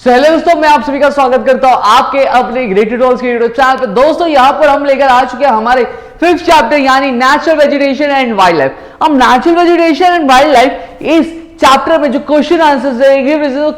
Hello दोस्तों, मैं आप सभी का स्वागत करता हूं आपके अपने ग्रेट ट्यूटोरियल्स के यूट्यूब चैनल पे। दोस्तों यहां पर हम लेकर आ चुके हैं हमारे 5th चैप्टर यानी natural vegetation and wildlife. अब natural vegetation and wildlife इस चैप्टर में जो क्वेश्चन आंसर्स है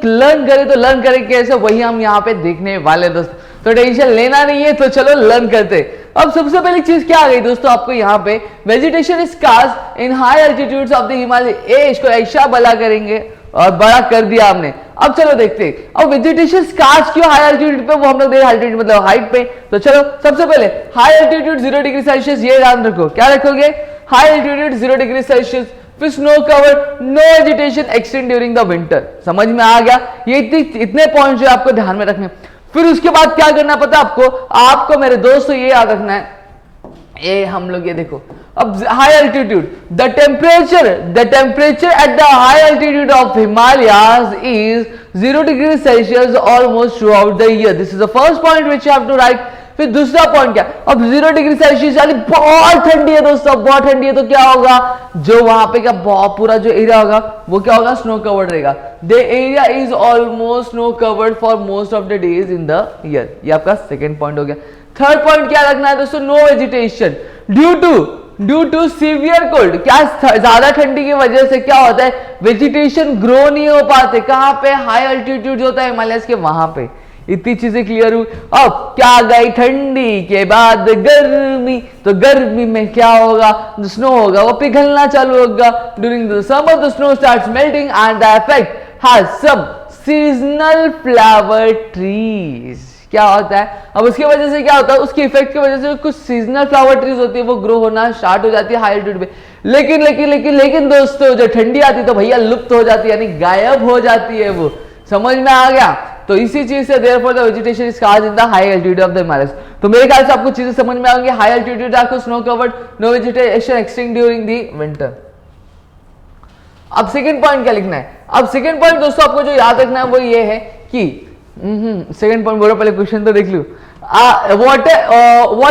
लर्न करें तो लर्न करें कैसे, वही हम यहाँ पे देखने वाले दोस्तों। तो टेंशन लेना नहीं है, तो चलो लर्न करते। अब सबसे पहली चीज क्या आ गई दोस्तों आपको यहाँ पे, vegetation is scarce in high altitudes of the Himalaya. इसको ऐसा बड़ा करेंगे और बड़ा कर दिया हमने। अब चलो देखते हैं अब वेजिटेशन स्कार्स क्यों हाई एल्टीट्यूड पे, वो हम लोग देख एल्टीट्यूड मतलब हाइट पे। तो चलो सबसे पहले हाई एल्टीट्यूड 0 डिग्री सेल्सियस, ये ध्यान रखो। क्या रखोगे? हाई एल्टीट्यूड 0 डिग्री सेल्सियस, फिर snow cover, no vegetation extend during the winter. समझ में आ गया? ये इतने पॉइंट जो आपको ध्यान में रखने। फिर उसके बाद क्या करना पता आपको मेरे दोस्तों ये याद रखना है, ये हम लोग ये देखो अब high altitude the temperature at the high altitude of Himalayas is 0 degree Celsius almost throughout the year. This is the first point which you have to write. फिर दूसरा पॉइंट क्या, अब 0 डिग्री सेल्सियस यानी बहुत ठंडी है दोस्तों, बहुत ठंडी है। तो क्या होगा, जो वहां पे क्या पूरा जो एरिया होगा वो क्या होगा, स्नो कवर्ड रहेगा। The area is almost snow covered for most of the days in the year. ये आपका सेकेंड पॉइंट हो गया। थर्ड पॉइंट क्या रखना है दोस्तों, no vegetation due to severe cold. क्या ज्यादा ठंडी की वजह से क्या होता है, वेजिटेशन ग्रो नहीं हो पाते। कहां पे? हाई एल्टीट्यूड होता है हिमालयस के, वहां पे। इतनी चीजें क्लियर हुई। अब क्या गई, ठंडी के बाद गर्मी, तो गर्मी में क्या होगा, स्नो होगा, वो पिघलना चालू होगा। During the summer the snow starts melting and the effect has some seasonal flower trees. क्या होता है, अब उसकी वजह से क्या होता है, उसके इफेक्ट की वजह से कुछ सीजनल फ्लावर ट्रीज होती है वो ग्रो होना स्टार्ट हो जाती है हाई एल्टीट्यूड पे। लेकिन दोस्तों जो ठंडी आती है तो भैया लुप्त हो जाती है, यानी गायब हो जाती है वो। समझ में आ गया? तो इसी चीज से therefore the vegetation is scarce in the high altitude of the Himalayas. तो मेरे ख्याल से आपको चीजें समझ में आएंगी। हाई एल्टीट्यूड आपको snow covered, no vegetation extend during the winter. अब सेकंड पॉइंट क्या लिखना है, अब सेकंड पॉइंट दोस्तों आपको जो याद रखना है वो ये है कि सेकंड पॉइंट बोलो, पहले क्वेश्चन तो देख लो। What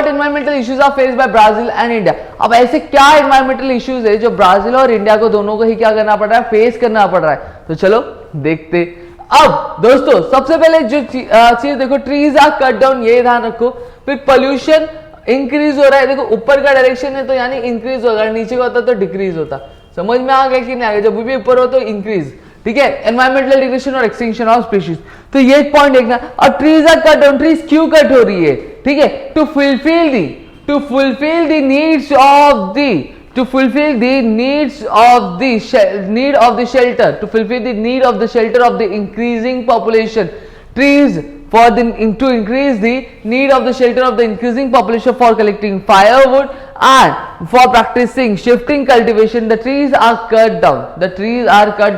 environmental issues are faced by Brazil and India. अब ऐसे क्या एनवायरमेंटल इश्यूज है जो ब्राजील और इंडिया को दोनों को ही क्या करना पड़ रहा है, फेस करना पड़ रहा है। तो चलो देखते। अब दोस्तों सबसे पहले जो चीज देखो, ट्रीज आर कट डाउन, ये ध्यान रखो। फिर पोल्यूशन इंक्रीज हो रहा है, देखो ऊपर का डायरेक्शन है तो यानी इंक्रीज होगा, नीचे का होता तो डिक्रीज होता। समझ में आ गया कि नहीं आ गया? जब भी ऊपर हो तो इंक्रीज, ठीक है। एनवायरमेंटल डिग्रेडेशन और एक्सटिंक्शन ऑफ स्पीशीज, तो ये एक पॉइंट देखना। और trees are cut down, trees क्यों कट हो रही है, ठीक है, to fulfil the needs of the shelter of the increasing population. Trees to increase the need of the shelter of the increasing population for collecting firewood and for practicing shifting cultivation. The trees are cut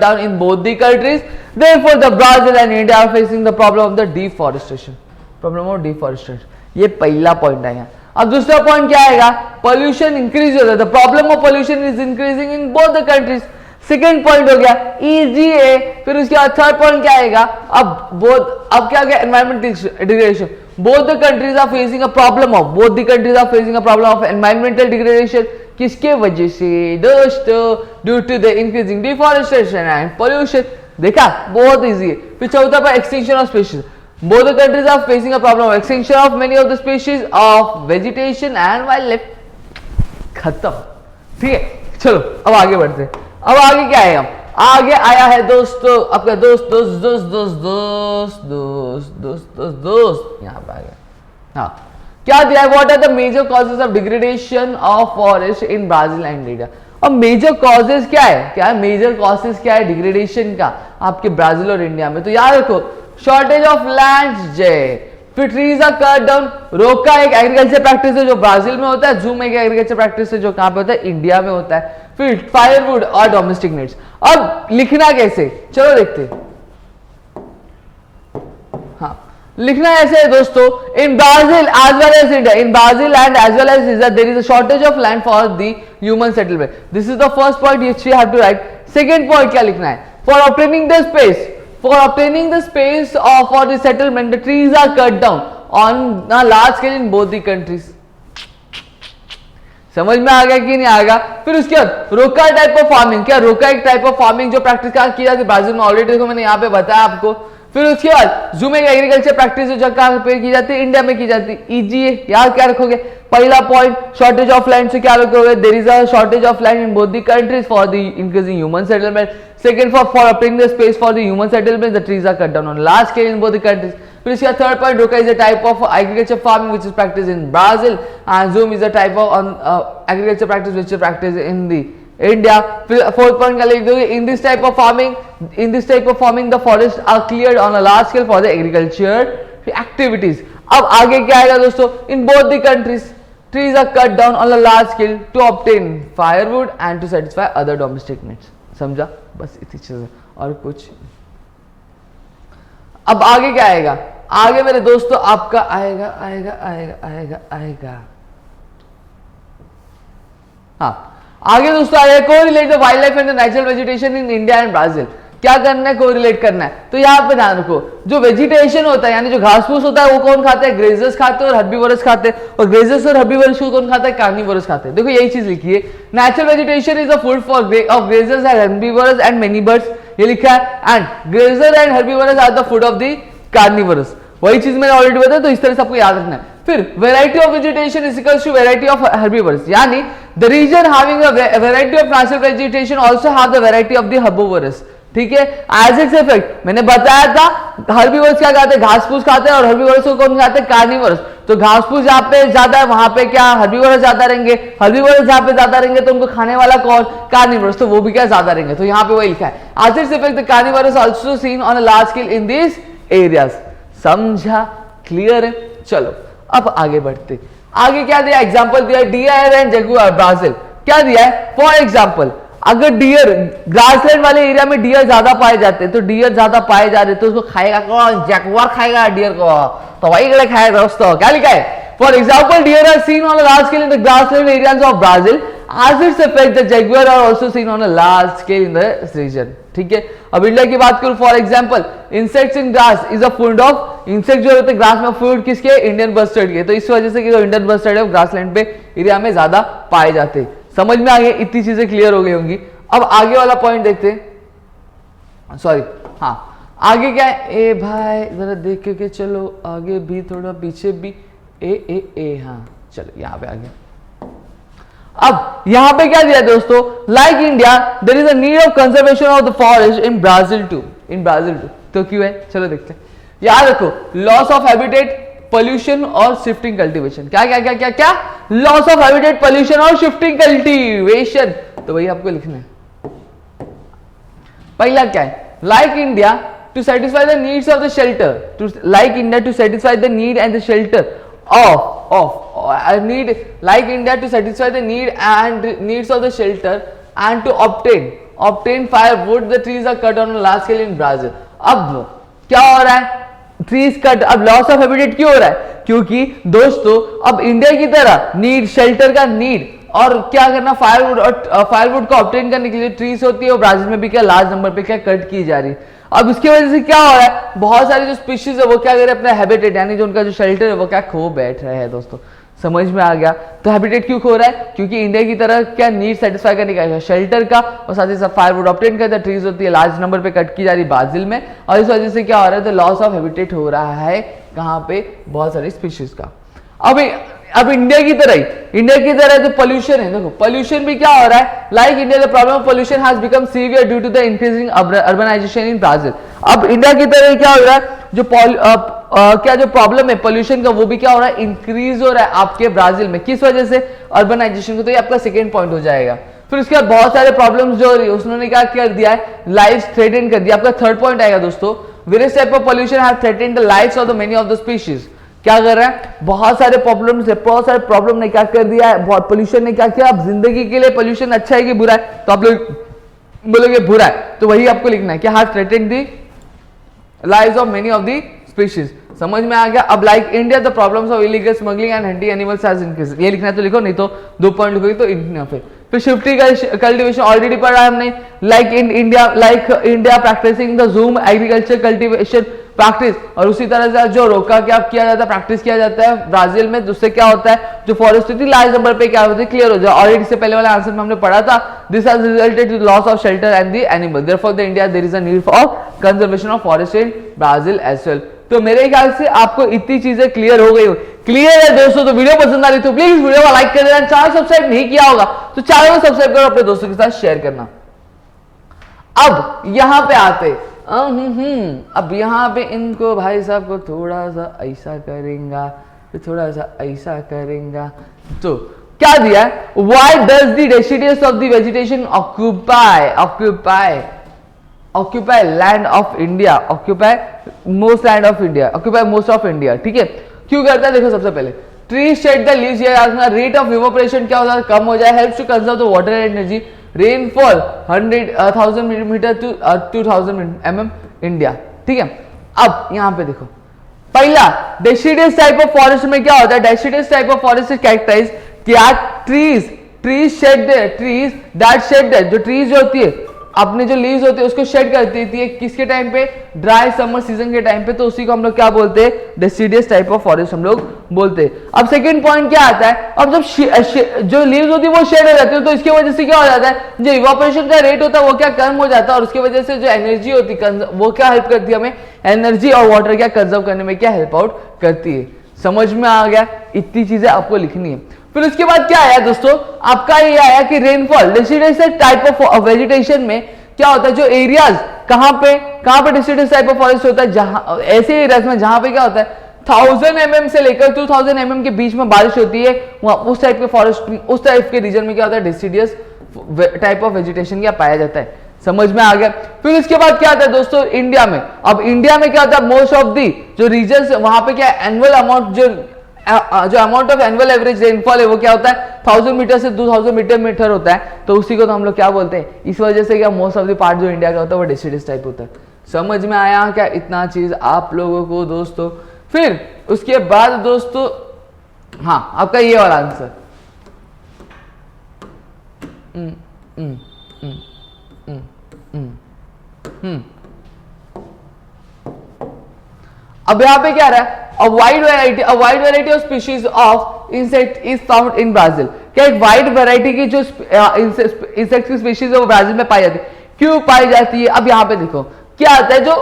down in both the countries. Therefore the Brazil and India are facing the problem of deforestation. ये पहला point है यहाँ। अब दूसरा point क्या आएगा, pollution increase हो रहा है। The problem of pollution is increasing in both the countries. Second point हो गया EGA। फिर उसके बाद थर्ड पॉइंट क्या आएगा, अब क्या गया, environmental degradation. Both the countries are facing a problem of environmental degradation. किसके वजह से दोस्तों, due to the increasing deforestation and pollution. देखा, बहुत इजी है। फिर चौथा पर extinction of species. Both the countries are facing a problem of extinction of many of the species of vegetation and wildlife. खत्म, ठीक है। चलो अब आगे बढ़ते हैं। अब आगे क्या है, आगे आया है दोस्तों आपका दोस्त यहां पे आ गया। हाँ, क्या दिया है, what are the major causes of degradation of forest in Brazil and India. अब मेजर कॉजेज क्या है, मेजर कॉजेज क्या है डिग्रेडेशन का आपके ब्राजील और इंडिया में। तो याद रखो, शॉर्टेज ऑफ लैंड, फिर ट्रीज आर कट डाउन। रोका एक एग्रीकल्चर प्रैक्टिस है जो ब्राजील में होता है, जूम एक एग्रीकल्चर प्रैक्टिस है जो कहां पे होता है, इंडिया में होता है। फिर फायरवुड और डोमेस्टिक नीड्स। अब लिखना कैसे, चलो देखते। हाँ, लिखना ऐसे है दोस्तों, in Brazil as well as India, in Brazil and as well as India there is a shortage of land for the human settlement. This is the first point which we have to write. Second point क्या लिखना है, for obtaining the space for the settlement, the trees are cut down on a large scale in both the countries. समझ में आ गया कि नहीं आएगा? फिर उसके बाद रोका टाइप ऑफ फार्मिंग। क्या रोका एक टाइप ऑफ फार्मिंग जो प्रैक्टिस की जाती है ब्राजील में, ऑलरेडी देखो मैंने यहाँ पे बताया आपको। फिर उसके बाद जूम एक एग्रीकल्चर प्रैक्टिस जो कहां पे की जाती है, इंडिया में की जाती है। इजी है, यार क्या रखोगे, पहला पॉइंट शॉर्टेज ऑफ लैंड से क्या रखोगे, there is a shortage of land in both the countries for the increasing human settlement. Second, for obtaining the space for the human settlement, the trees are cut down on large scale in both the countries. फिर इसका third point, roca is a type of agriculture farming which is practice in Brazil and jhum is a type of agriculture practice which is practice in the India. फिर fourth point का लिख दोगे, in this type of farming the forest are cleared on a large scale for the agriculture activities. अब आगे क्या आएगा दोस्तों, in both the countries trees are cut down on a large scale to obtain firewood and to satisfy other domestic needs। समझा, बस इतनी चीजें और कुछ। अब आगे क्या आएगा, आगे मेरे दोस्तों आपका आएगा आएगा आएगा आएगा आएगा हाँ, आगे दोस्तों आएगा correlate the wild life and the natural vegetation in India and Brazil. क्या करना है, कोरिलेट करना है। तो यहाँ पे ध्यान रखो, जो वेजिटेशन होता है यानी जो घास फूस होता है वो कौन खाता है, ग्रेजर्स खाते हैं और हर्बीवोरस खाते हैं। और ग्रेजर्स और हर्बीवोरस को कौन खाता है, कार्निवोरस खाते हैं। देखो यही चीज लिखी है, natural vegetation is a food for of grazers and herbivorous and many birds, ये लिखा है। And grazer and herbivorous are the food of the carnivorous, वही चीज मैंने ऑलरेडी बताया, तो इस तरह से आपको याद रखना है। फिर variety of vegetation is equals to variety of herbivorous, यानी the region having a variety of natural vegetation also have the variety of the herbivorous. ठीक है, एज इट्स इफेक्ट मैंने बताया था, हर्बीवोरस क्या खाते हैं, घास फूस खाते हैं, और हर्बीवोरस को कौन खाते हैं, कार्निवोरस। तो घास फूस जहां पे ज्यादा है वहां पे क्या हर्बीवोरस ज्यादा रहेंगे, हर्बीवोरस जहां पे ज्यादा रहेंगे तो उनको खाने वाला कौन, कार्निवोरस, तो वो भी क्या ज्यादा रहेंगे। तो यहाँ पे वही लिखा है, as its effect the carnivorous also seen on a large scale in this areas. समझा, क्लियर है। चलो अब आगे बढ़ते, आगे क्या दिया, एग्जाम्पल दिया डियर एंड जगुआर ब्राजील। क्या दिया है, फॉर एग्जाम्पल अगर डियर ग्रासलैंड वाले एरिया में डियर ज्यादा पाए जाते हैं, तो डियर ज्यादा पाए जा रहे तो उसको खाएगा कौन, जगुआर खाएगा डियर को, तो वही गले खाएगा दोस्तों। क्या लिखा है, for example deer are seen on a large scale in the grassland areas of Brazil as its effect the jaguar are also seen on a large scale in the region. ठीक है, अब इंडिया की बात करूं, for example insects in grass is a food of, insect जो होते हैं grass में फूड किसके, इंडियन बस्टर्ड के। तो इस वजह से कि इंडियन बस्टर्ड है ग्रासलैंड पे एरिया में ज्यादा पाए जाते हैं। समझ में आ गया, इतनी चीजें क्लियर हो गई होंगी। अब आगे वाला पॉइंट देखते हैं, सॉरी हाँ आगे क्या है, ए भाई जरा देख के चलो, आगे भी थोड़ा पीछे भी, ए हाँ चलो यहाँ पे आगे। अब यहाँ पे क्या दिया दोस्तों, like India there is a need of conservation of the forest in Brazil too, तो क्यों है, चलो देखते हैं। याद रखो, लॉस ऑफ हैबिटेट, पोल्यूशन और शिफ्टिंग कल्टीवेशन। क्या क्या क्या क्या क्या, लॉस ऑफ हैबिटेट, पोल्यूशन और शिफ्टिंग कल्टीवेशन, तो वही आपको लिखना है। पहला क्या है, like India to satisfy the needs of the shelter, to like India to satisfy the need and the shelter of need, like India to satisfy the need and needs of the shelter and to obtain firewood, the trees are cut on a large scale in Brazil. अब क्या हो रहा है, trees cut, अब loss of habitat क्यों हो रहा है, क्योंकि दोस्तों अब इंडिया की तरह नीड, शेल्टर का नीड और क्या करना, फायरवुड, और फायरवुड को ऑब्टेन करने के लिए ट्रीज होती है, और ब्राजील में भी क्या लार्ज नंबर पे क्या कट की जा रही है। अब इसकी वजह से क्या हो रहा है, बहुत सारी जो स्पीशीज है वो क्या कर रहे हैं, अपना हैबिटेट यानी जो उनका जो शेल्टर है वो क्या खो बैठ रहे हैं। दोस्तों समझ में आ गया, तो हैबिटेट क्यों खो रहा है, क्योंकि इंडिया की तरह क्या नीड सेटिस्फाई करने का शेल्टर का, और साथ ही साथ फायरवुड ऑब्टेन करता है, ट्रीज होती है लार्ज नंबर पे कट की जा रही ब्राजील में, और इस वजह से क्या हो रहा है, तो लॉस ऑफ हैबिटेट हो रहा है कहाँ पे, बहुत सारी स्पीशीज का। अब इंडिया की तरह जो पोल्यूशन है, देखो पोल्यूशन भी क्या हो रहा है, like India the problem of pollution has become severe due to the increasing urbanization in Brazil. अब इंडिया की तरह क्या हो रहा है, जो क्या जो प्रॉब्लम है पोल्यूशन का वो भी क्या हो रहा है, इंक्रीज हो रहा है आपके ब्राजील में, किस वजह से, अर्बनाइजेशन को। तो ये आपका सेकेंड पॉइंट हो जाएगा। फिर उसके बाद बहुत सारे प्रॉब्लम्स जो हो रही है उन्होंने क्या कर दिया है, लाइफ थ्रेटन कर दिया। आपका थर्ड पॉइंट आएगा दोस्तों, various type of pollution have threatened the lives of the many of the species. क्या कर रहा है, बहुत सारे प्रॉब्लम ने क्या कर दिया है, बहुत पोल्यूशन ने क्या किया। अब जिंदगी के लिए पोल्यूशन अच्छा है कि बुरा है, तो आप लोग बोलोगे बुरा है, तो वही आपको लिखना है कि have threatened the lives of many of the species. समझ में आ गया। अब like India the problems of illegal smuggling and hunting animals has increased, ये लिखना है तो लिखो, नहीं तो 2 पॉइंट लिखोगे तो इनफ है। फिर शिफ्टिंग कल्टीवेशन ऑलरेडी पढ़ा है हमने, like India practising the jhum agriculture cultivation practice, और उसी तरह से जो रोका क्या किया जाता है, प्रैक्टिस किया जाता है ब्राजील में, जिससे क्या होता है, जो फॉरेस्ट होती है लार्ज नंबर पे क्या होती है, क्लियर हो जाए। ऑलरेडी से पहले वाले आंसर में हमने पढ़ा था, This has resulted to loss of shelter and the animal. Therefore, the India there is a need for conservation of forest in Brazil as well. तो मेरे ख्याल से आपको इतनी चीजें क्लियर हो गई हो. क्लियर है दोस्तों. तो वीडियो पसंद आ रही तो प्लीज वीडियो को लाइक कर देना. चैनल सब्सक्राइब नहीं किया होगा तो चैनल को सब्सक्राइब करो, अपने दोस्तों के साथ शेयर करना. अब यहां पे आते अब यहाँ पे इनको भाई साहब को थोड़ा सा ऐसा करेंगे, थोड़ा सा ऐसा करेंगे. तो क्या दिया है? Why does the deciduous of the vegetation occupy land of India, occupy most land of India, occupy most of India. ठीक है, क्यों करता है? देखो सबसे पहले ट्री शेड द लीव्स. ये रेट ऑफ इवोपरेशन क्या होता है? कम हो जाए. Helps to conserve the water energy. Rainfall 100,000 millimetre to 2000 mm India. ठीक है, अब यहां पे देखो पहला डेसिडियस टाइप ऑफ फॉरेस्ट में क्या होता है? Deciduous type of forest is characterize क्या? ट्रीज शेड दैट शेड जो ट्रीज होती है अपने जो लीव्स होते हैं उसको शेड करती थी किसके टाइम पे? ड्राई समर सीजन के टाइम पे. तो उसी को हम लोग क्या बोलते हैं? डेसिडियस टाइप ऑफ फॉरेस्ट हम लोग बोलते हैं. अब सेकंड पॉइंट क्या आता है? अब जब जो लीव्स होती है वो शेड हो जाती है तो इसकी वजह से क्या हो जाता है? जो इवापोरेशन का रेट होता है वो क्या कम हो जाता है और उसकी वजह से जो एनर्जी होती है वो क्या हेल्प करती है हमें? एनर्जी और वाटर क्या कंजर्व करने में क्या हेल्प आउट करती है. समझ में आ गया? इतनी चीजें आपको लिखनी है. फिर उसके बाद क्या आया दोस्तों? आपका ये आया कि rainfall deciduous type of vegetation में क्या होता है? जो एरियाज कहां पे डेसिडियस टाइप ऑफ फॉरेस्ट होता है, जहां ऐसे एरियाज में जहां पे क्या होता है 1000 mm से लेकर 2000 mm के बीच में बारिश होती है, वहां उस टाइप के फॉरेस्ट, उस टाइप के रीजन में क्या होता है? डेसिडियस टाइप ऑफ वेजिटेशन क्या पाया जाता है. समझ में आ गया? फिर इसके बाद क्या आता है दोस्तों? इंडिया में. अब इंडिया में क्या होता है? मोस्ट ऑफ दी जो रीजन वहां पे क्या एनुअल अमाउंट जो amount of annual average rainfall है वो क्या होता है? 1000 मीटर से 2000 मीटर होता है. तो उसी को तो हम लोग क्या बोलते हैं? इस वजह से क्या मोस्ट ऑफ द पार्ट जो इंडिया का होता है वो डेसिडियस टाइप होता है. समझ में आया क्या इतना चीज आप लोगों को दोस्तों? फिर उसके बाद दोस्तों हाँ आपका ये वाला आंसर अब यहां पे क्या रहा है? A wide variety of species of insect is found in Brazil. क्या एक वाइड वैरायटी की जो इंसेक्ट की स्पीशीज है वो ब्राजील में पाई जाती है. क्यों पाई जाती है? अब यहाँ पे देखो क्या आता है? जो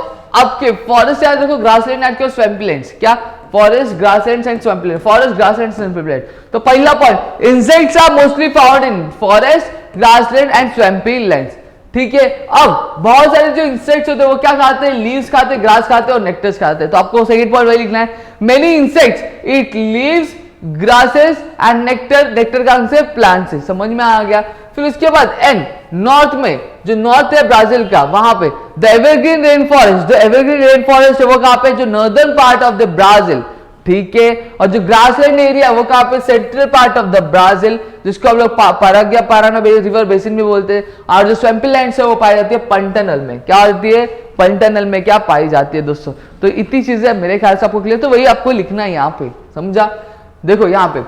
आपके फॉरेस्ट है देखो ग्रासलैंड एंड स्वैम्पलैंड्स. क्या? Forest grasslands and swampland. Forest grasslands and swampland. तो पहला point insects are mostly found in forest grassland and swamplands. ठीक है, अब बहुत सारे जो इंसेक्ट्स होते हैं वो क्या खाते हैं? लीव्स खाते हैं, ग्रास खाते हैं और नेक्टर्स खाते हैं. तो आपको सेकंड पॉइंट वही लिखना है. Many insects eat leaves, grasses and nectar का आंसर प्लांट से. समझ में आ गया? फिर उसके बाद एन नॉर्थ में जो नॉर्थ है ब्राजील का वहां पे द एवरग्रीन रेन फॉरेस्ट. जो एवरग्रीन रेन फॉरेस्ट है वो कहां पे? जो northern part of the Brazil. ठीक है, और जो ग्रासलैंड एरिया वो कहां पे? Central part of the Brazil, जिसको हम लोग पाराग्या पाराना रिवर बेसिन में बोलते हैं. और जो स्वैम्पलैंड्स है वो पाई जाती है पंटनल में. क्या होती है? पंटनल में क्या पाई जाती है दोस्तों. तो इतनी चीजें मेरे ख्याल से आपको क्लियर. तो वही आपको लिखना है यहाँ पे. समझा? देखो यहाँ पे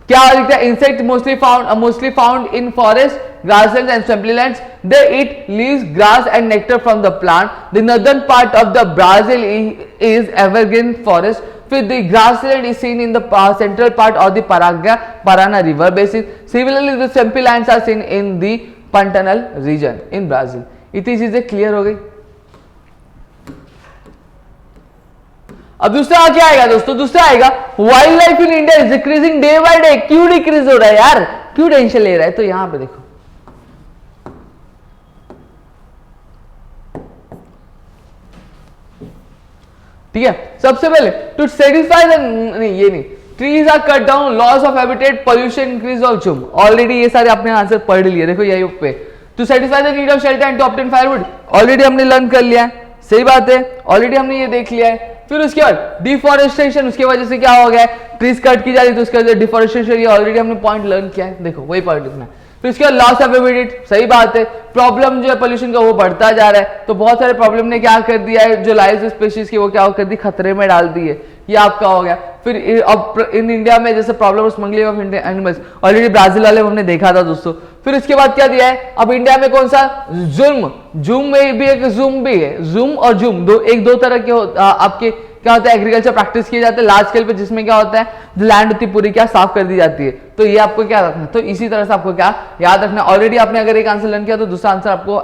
क्या लिखता है? Insect mostly found in forest grasslands and swamplands. They eat leaves, grass and nectar from the plant. The northern part of the Brazil is evergreen forest. With the grassland is seen in the central part of the Paraná river basin. Similarly, the swampelands are seen in the Pantanal region in Brazil. इतनी चीजें clear हो गई. अब दूसरा क्या आएगा दोस्तों? दूसरा आएगा wild life in India is decreasing day by day. क्यों डिक्रीज हो रहा है यार? क्यों टेंशन ले रहा है? तो यहां पे देखो ठीक है. सबसे पहले टू सेटिस्फाई ये नहीं trees are cut down, loss of habitat, pollution, increase of jhum. Already ये सारे आपने आंसर पढ़ लिए. देखो यही पे to satisfy the need of shelter and to obtain firewood. Already हमने लर्न कर लिया है. सही बात है, ऑलरेडी हमने ये देख लिया है. फिर उसके बाद डिफॉरेस्टेशन, उसके वजह से क्या हो गया? ट्रीज कट की जा रही तो उसके वजह से डिफॉरेस्टेशन. ये ऑलरेडी हमने पॉइंट लर्न किया है. देखो वही पॉइंट लिखना है. फिर उसके बाद लॉस ऑफ हैबिटेट. सही बात है, प्रॉब्लम जो है पोल्यूशन का वो बढ़ता जा रहा है. तो बहुत सारे प्रॉब्लम ने क्या कर दिया है? जो लाइव स्पीशीज की वो क्या कर दी? खतरे में डाल दी है. ये आपका हो गया. फिर अब इन इंडिया में जैसे problem smuggling of animals, already Brazil वाले हमने देखा था दोस्तों. फिर इसके बाद क्या दिया है? अब इंडिया में कौन सा? जूम में भी एक जूम भी है. जूम और जूम दो तरह के आपके क्या होता है, एग्रीकल्चर प्रैक्टिस किए जाते हैं लार्ज स्केल पे, जिसमें क्या होता है लैंड होती पूरी क्या साफ कर दी जाती है। तो ये आपको क्या रखना है, तो इसी तरह से आपको क्या याद रखना। ऑलरेडी आपने अगर एक आंसर लर्न किया तो दूसरा आंसर आपको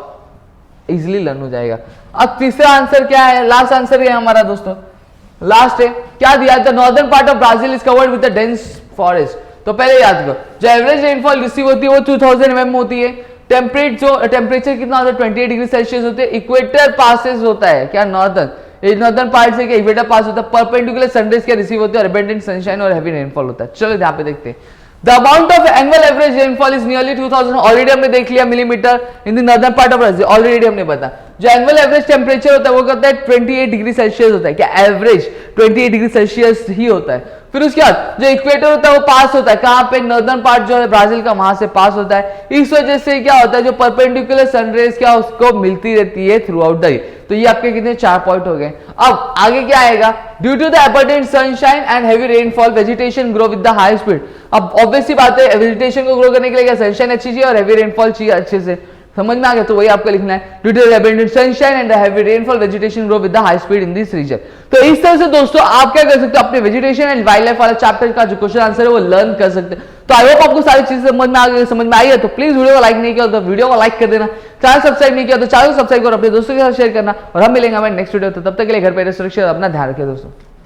इजिली लर्न हो जाएगा। अब तीसरा आंसर क्या है, लास्ट आंसर है हमारा दोस्तों, लास्ट है क्या दिया, the northern part of Brazil is covered with the dense forest. तो पहले याद करो, जो एवरेज रेनफॉल रिसीव होती है वो 2000 mm होती है। टेम्परेचर कितना होता है 28 डिग्री सेल्सियस होते हैं। इक्वेटर पासेस होता है क्या, नॉर्दर्न पार्ट से क्या इक्वेटर पास होता है। परपेंडिकुलर सनरेज क्या रिसीव होते हैं और अबंडेंट सनशाइन और हेवी रेनफॉल होता है। चलो यहाँ पे देखते हैं, the amount of annual average rainfall is nearly 2000, already हमने देख लिया millimetre in the northern part of Brazil, already हमने पता। जो एनुअल एवरेज टेम्परेचर होता है वो कहता है 28 डिग्री सेल्सियस होता है क्या, एवरेज 28 डिग्री सेल्सियस ही होता है। फिर उसके बाद जो इक्वेटर होता है वो पास होता है कहां पे, नॉर्दर्न पार्ट जो है ब्राजील का वहां से पास होता है। इस वजह से क्या होता है, जो परपेंडिकुलर सनरेज क्या उसको मिलती रहती है थ्रू आउट द ईयर। तो ये आपके कितने 4 पॉइंट हो गए। अब आगे क्या आएगा, due to the abundant sunshine and heavy rainfall vegetation grow with the high speed. अब ऑब्वियस सी बात है, वेजिटेशन को ग्रो करने के लिए क्या सनशाइन अच्छी चाहिए और हेवी रेनफॉल चाहिए अच्छे से, समझ में आ गया। तो वही आपको लिखना है, due to the abundant sunshine and heavy rainfall vegetation grow with the high speed in this region. तो इस तरह से दोस्तों आप क्या कर सकते हो, अपने वेजिटेशन एंड वाइल्ड लाइफ वाला चैप्टर का जो क्वेश्चन आंसर है वो लर्न कर सकते हैं। तो आई होप आपको सारी चीजें समझ में आई है। तो प्लीज वीडियो को लाइक नहीं किया तो वीडियो को लाइक कर देना, चैनल सब्सक्राइब नहीं किया तो चैनल सब्सक्राइब करो, अपने दोस्तों के साथ शेयर करना, और हम मिलेंगे हमारे नेक्स्ट वीडियो। तो तब तक के लिए घर पे सुरक्षित, अपना ध्यान रखिए दोस्तों।